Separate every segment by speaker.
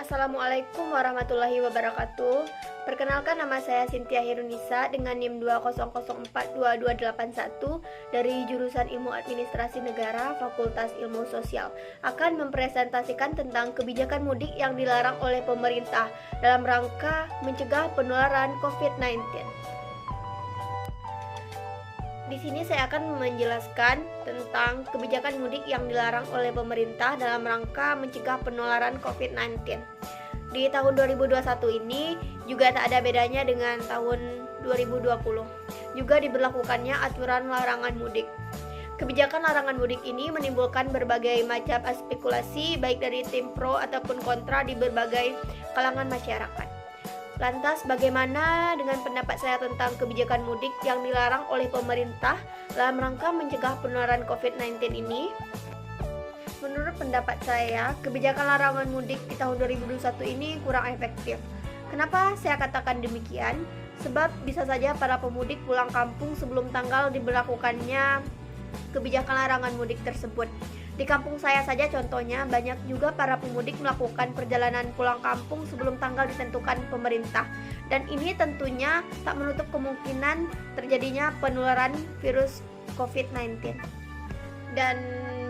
Speaker 1: Assalamualaikum warahmatullahi wabarakatuh. Perkenalkan, nama saya Cynthia Hirunisa dengan NIM 200422281 dari jurusan Ilmu Administrasi Negara Fakultas Ilmu Sosial, akan mempresentasikan tentang kebijakan mudik yang dilarang oleh pemerintah dalam rangka mencegah penularan COVID-19. Di sini saya akan menjelaskan tentang kebijakan mudik yang dilarang oleh pemerintah dalam rangka mencegah penularan COVID-19. Di tahun 2021 ini juga tak ada bedanya dengan tahun 2020. Juga diberlakukannya aturan larangan mudik. Kebijakan larangan mudik ini menimbulkan berbagai macam spekulasi baik dari tim pro ataupun kontra di berbagai kalangan masyarakat. Lantas, bagaimana dengan pendapat saya tentang kebijakan mudik yang dilarang oleh pemerintah dalam rangka mencegah penularan COVID-19 ini? Menurut pendapat saya, kebijakan larangan mudik di tahun 2021 ini kurang efektif. Kenapa saya katakan demikian? Sebab bisa saja para pemudik pulang kampung sebelum tanggal diberlakukannya kebijakan larangan mudik tersebut. Di kampung saya saja contohnya, banyak juga para pemudik melakukan perjalanan pulang kampung sebelum tanggal ditentukan pemerintah. Dan ini tentunya tak menutup kemungkinan terjadinya penularan virus COVID-19. Dan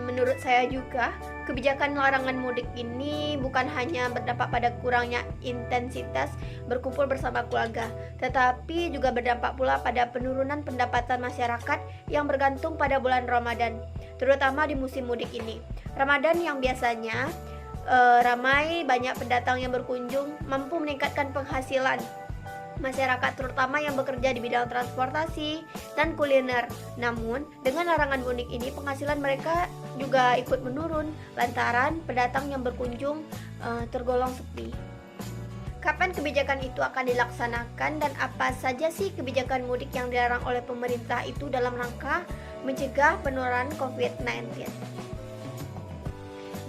Speaker 1: menurut saya juga, kebijakan larangan mudik ini bukan hanya berdampak pada kurangnya intensitas berkumpul bersama keluarga, tetapi juga berdampak pula pada penurunan pendapatan masyarakat yang bergantung pada bulan Ramadan, terutama di musim mudik ini. Ramadan yang biasanya ramai banyak pendatang yang berkunjung mampu meningkatkan penghasilan masyarakat, terutama yang bekerja di bidang transportasi dan kuliner. Namun, dengan larangan mudik ini penghasilan mereka juga ikut menurun lantaran pendatang yang berkunjung tergolong sepi. Kapan kebijakan itu akan dilaksanakan dan apa saja sih kebijakan mudik yang dilarang oleh pemerintah itu dalam rangka mencegah penularan COVID-19?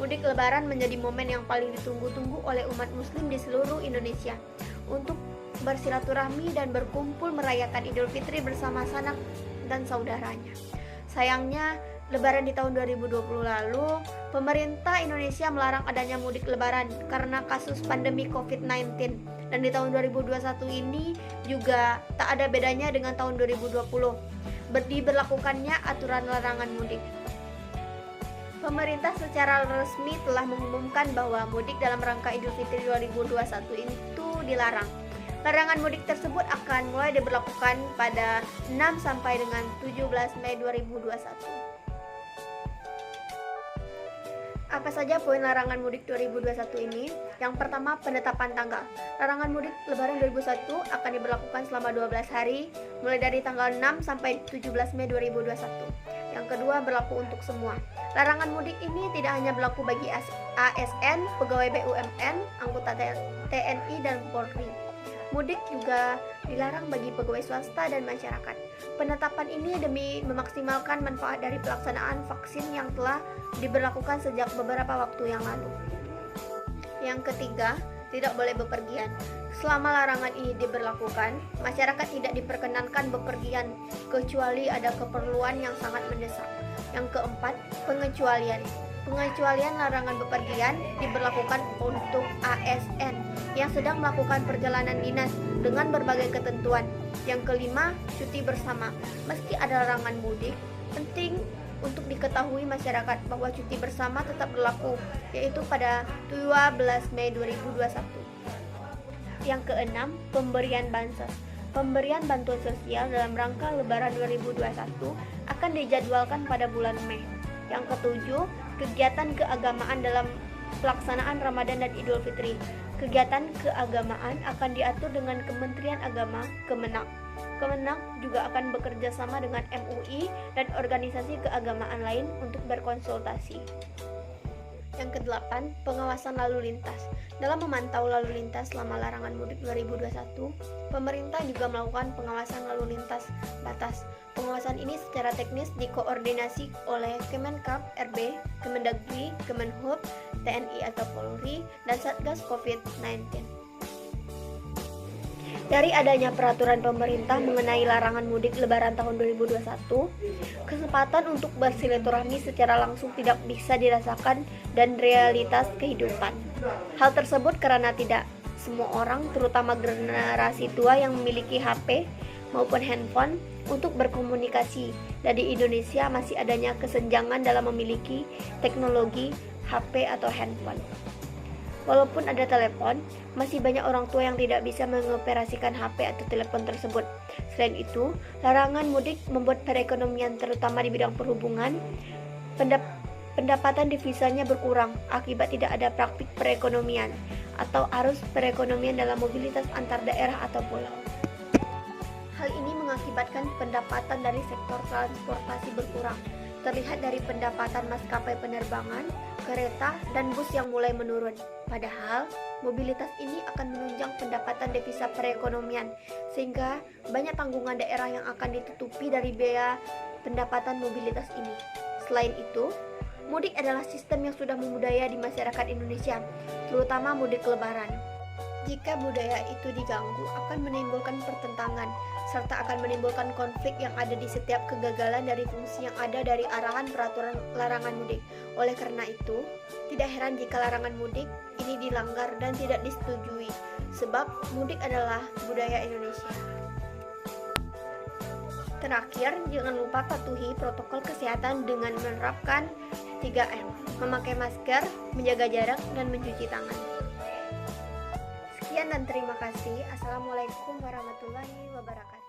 Speaker 1: Mudik Lebaran menjadi momen yang paling ditunggu-tunggu oleh umat muslim di seluruh Indonesia untuk bersilaturahmi dan berkumpul merayakan Idul Fitri bersama sanak dan saudaranya. Sayangnya, Lebaran di tahun 2020 lalu, pemerintah Indonesia melarang adanya mudik Lebaran karena kasus pandemi COVID-19. Dan di tahun 2021 ini juga tak ada bedanya dengan tahun 2020. Diberlakukannya aturan larangan mudik. Pemerintah secara resmi telah mengumumkan bahwa mudik dalam rangka Idul Fitri 2021 itu dilarang. Larangan mudik tersebut akan mulai diberlakukan pada 6 sampai dengan 17 Mei 2021. Apa saja poin larangan mudik 2021 ini? Yang pertama, penetapan tanggal. Larangan mudik Lebaran 2021 akan diberlakukan selama 12 hari, mulai dari tanggal 6 sampai 17 Mei 2021. Yang kedua, berlaku untuk semua. Larangan mudik ini tidak hanya berlaku bagi ASN, pegawai BUMN, anggota TNI, dan Polri. Mudik juga dilarang bagi pegawai swasta dan masyarakat. Penetapan ini demi memaksimalkan manfaat dari pelaksanaan vaksin yang telah diberlakukan sejak beberapa waktu yang lalu. Yang ketiga, tidak boleh bepergian. Selama larangan ini diberlakukan, masyarakat tidak diperkenankan bepergian kecuali ada keperluan yang sangat mendesak. Yang keempat, pengecualian. Pengecualian larangan bepergian diberlakukan untuk ASN yang sedang melakukan perjalanan dinas dengan berbagai ketentuan. Yang kelima, cuti bersama. Meski ada larangan mudik, penting untuk diketahui masyarakat bahwa cuti bersama tetap berlaku, yaitu pada 12 Mei 2021. Yang keenam, pemberian bansos. Pemberian bantuan sosial dalam rangka Lebaran 2021 akan dijadwalkan pada bulan Mei. Yang ketujuh, kegiatan keagamaan dalam pelaksanaan Ramadan dan Idul Fitri. Kegiatan keagamaan akan diatur dengan Kementerian Agama, Kemenak. Kemenak juga akan bekerja sama dengan MUI dan organisasi keagamaan lain untuk berkonsultasi. Yang kedelapan, pengawasan lalu lintas. Dalam memantau lalu lintas selama larangan mudik 2021, pemerintah juga melakukan pengawasan lalu lintas batas. Pengawasan ini secara teknis dikoordinasi oleh Kemenkap RB, Kemendagri, Kemenhub, TNI atau Polri, dan Satgas COVID-19. Dari adanya peraturan pemerintah mengenai larangan mudik Lebaran tahun 2021, kesempatan untuk bersilaturahmi secara langsung tidak bisa dirasakan dan realitas kehidupan. Hal tersebut karena tidak semua orang, terutama generasi tua yang memiliki HP maupun handphone untuk berkomunikasi, dan di Indonesia masih adanya kesenjangan dalam memiliki teknologi HP atau handphone. Walaupun ada telepon, masih banyak orang tua yang tidak bisa mengoperasikan HP atau telepon tersebut. Selain itu, larangan mudik membuat perekonomian terutama di bidang perhubungan, pendapatan devisanya berkurang akibat tidak ada praktik perekonomian atau arus perekonomian dalam mobilitas antar daerah atau pulau. Hal ini mengakibatkan pendapatan dari sektor transportasi berkurang, terlihat dari pendapatan maskapai penerbangan, kereta, dan bus yang mulai menurun. Padahal, mobilitas ini akan menunjang pendapatan devisa perekonomian, sehingga banyak tanggungan daerah yang akan ditutupi dari biaya pendapatan mobilitas ini. Selain itu, mudik adalah sistem yang sudah membudaya di masyarakat Indonesia, terutama mudik lebaran. Jika budaya itu diganggu, akan menimbulkan pertentangan, serta akan menimbulkan konflik yang ada di setiap kegagalan dari fungsi yang ada dari arahan peraturan larangan mudik. Oleh karena itu, tidak heran jika larangan mudik ini dilanggar dan tidak disetujui, sebab mudik adalah budaya Indonesia. Terakhir, jangan lupa patuhi protokol kesehatan dengan menerapkan 3M, memakai masker, menjaga jarak, dan mencuci tangan. Sekian dan terima kasih. Assalamualaikum warahmatullahi wabarakatuh.